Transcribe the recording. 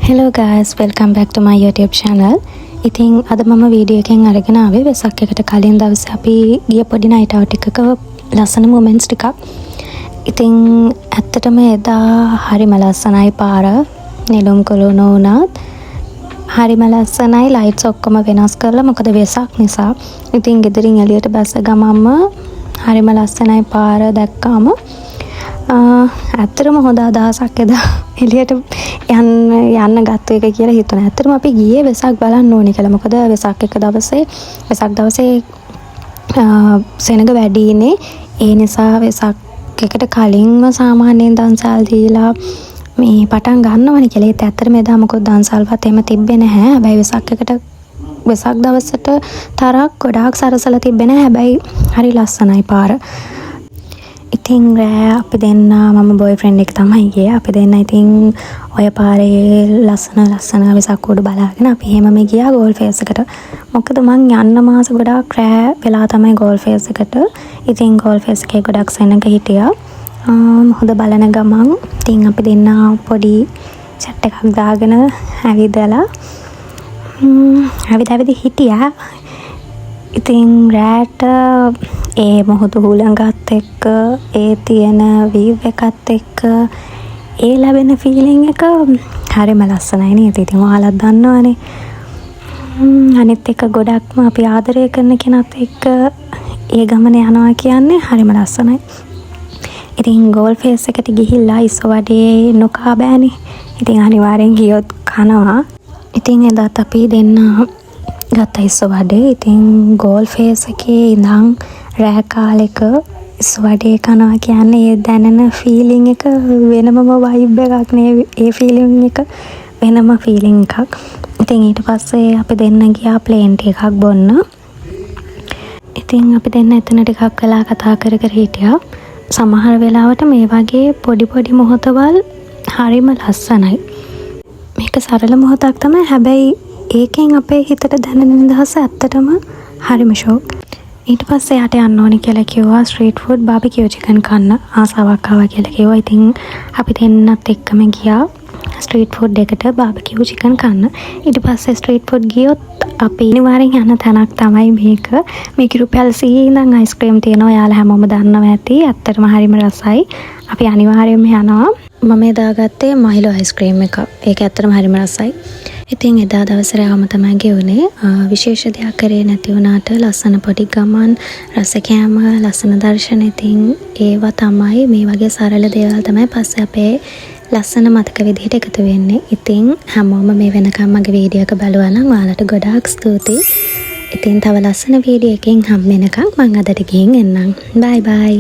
Hello guys, welcome back to my YouTube channel. ඉතින් අද මම වීඩියෝ එකෙන් අරගෙන ආවේ වෙසක් එකට කලින් දවසේ අපි ගිය පොඩි නයිට් අවුට් එකක ලස්සන මොමන්ට්ස් ටිකක්. ඉතින් ඇත්තටම එදා හරිම ලස්සනයි පාර. නෙළුම් කොළුණ වුණත් හරිම ලස්සනයි. ලයිට්ස් ඔක්කොම වෙනස් කරලා මොකද වෙසක් නිසා. ඉතින් ගෙදරින් එළියට බැස්ස ගමන්ම හරිම ලස්සනයි පාර දැක්කාම ඇත්තටම හොඳ අදහසක් එදා එළියට යන්න ගත්ත එක කියලා හිතුණා. ඇත්තටම අපි ගියේ වෙසක් බලන්න ඕනේ කියලා. මොකද වෙසක් දවසේ සෙනඟ වැඩිනේ. ඒ නිසා වෙසක් එකට කලින්ම සාමාන්‍යයෙන් දන්සල් දීලා මේ පටන් ගන්නවනේ කියලා. ඒත් ඇත්තටම එදා මොකද දන්සල්වත් එහෙම තිබ්බේ නැහැ. හැබැයි වෙසක් දවසට තරක් ගොඩාක් සරසලා තිබ්බේ නැහැ. හැබැයි හරි ලස්සනයි පාර. ඉතින් රෑ අපි දෙන්න මම බොයිෆ්‍රෙන්ඩ් එක තමයි ගියේ. අපි දෙන්න ඉතින් ඔය පාරේ ලස්සන වෙසක් උඩ බලාගෙන අපි එහෙමම ගියා ගෝල් ෆේස් එකට. මොකද මං යන්න මාස ගොඩාක් රෑ වෙලා තමයි ගෝල් ෆේස් එකට. ඉතින් ගෝල් ෆේස් එකේ ගොඩක් සෙනඟ හිටියා. හොඳ බලන ගමන් ඉතින් අපි දෙන්න පොඩි සෙට් එකක් දාගෙන ඇවිදලා ඇවිද හිටියා. ඉතින් රෑට ඒ මොහොත හුලඟත් එක්ක ඒ තියෙන වීව් එකත් එක්ක ඒ ලැබෙන ෆීලිං එක හරිම ලස්සනයි නේද? ඉතින් ඔයාලත් දන්නවනේ. අනිත් එක ගොඩක්ම අපි ආදරය කරන කෙනත් එක්ක ඒ ගමන යනවා කියන්නේ හරිම ලස්සනයි. ඉතින් ගෝල් ෆේස් එකට ගිහිල්ලා ඉස්සවඩේ නොකා බෑනේ. ඉතින් අනිවාර්යෙන් ගියොත් කනවා. ඉතින් එදාත් අපි දෙන්න ගත්ත ඉස්සවඩේ. ඉතින් ගෝල් ෆේස් එකේ ඉඳන් රෑ කාලෙක ඉස්සවඩේ කනවා කියන්නේ ඒ දැනෙන ෆීලිං එක වෙනමම වයිබ් එකක් නේ. ඒ ෆීලිං එක වෙනම ෆීලිං එකක්. ඉතින් ඊට පස්සේ අපි දෙන්න ගියා ප්ලේන් ටී එකක් බොන්න. ඉතින් අපි දෙන්න එතන ටිකක් වෙලා කතා කර හිටියා. සමහර වෙලාවට මේ වගේ පොඩි මොහොතවල් හරිම ලස්සනයි. මේක සරල මොහොතක් තමයි. හැබැයි ඒකෙන් අපේ හිතට දැනෙන නිදහස ඇත්තටම හරිම ෂෝක්. ඊට පස්සේ යට යන්න ඕනේ කියලා කිව්වා ස්ට්‍රීට් ෆුඩ් බාබිකියු චිකන් කන්න ආසාවක් ආවා කියලා කිව්වා. ඉතින් අපි දෙන්නත් එක්කම ගියා ස්ට්‍රීට් ෆුඩ් එකට බාබිකියු චිකන් කන්න. ඊට පස්සේ ස්ට්‍රීට් ෆුඩ් ගියොත් අපි අනිවාර්යෙන් යන තැනක් තමයි මේක. මේක රුපියල් 100 ඉඳන් අයිස්ක්‍රීම් තියෙනවා. යාළුවා හැමෝම දන්නවා ඇති. ඇත්තටම හරිම රසයි. අපි අනිවාර්යෙන්ම යනවා. මම එදා ගත්තේ මයිලෝ අයිස්ක්‍රීම් එක. ඒක ඇත්තටම හරිම රසයි. ඉතින් එදා දවසේ රාම තමයි ගෙවුනේ. විශේෂ දෙයක් කරේ නැති වුණාට ලස්සන පොඩි ගමන්, රස කෑම, ලස්සන දර්ශන. ඉතින් ඒවා තමයි මේ වගේ සරල දේවල් තමයි පස්සේ අපේ ලස්සන මතක විදිහට එකතු වෙන්නේ. ඉතින් හැමෝම මේ වෙනකම් මගේ වීඩියෝ එක බලුවා නම් ඔයාලට ගොඩාක් ස්තුතියි. ඉතින් තව ලස්සන වීඩියෝ එකකින් හම් වෙනකම් මම අදට ගිහින් එන්නම්. බයි බයි.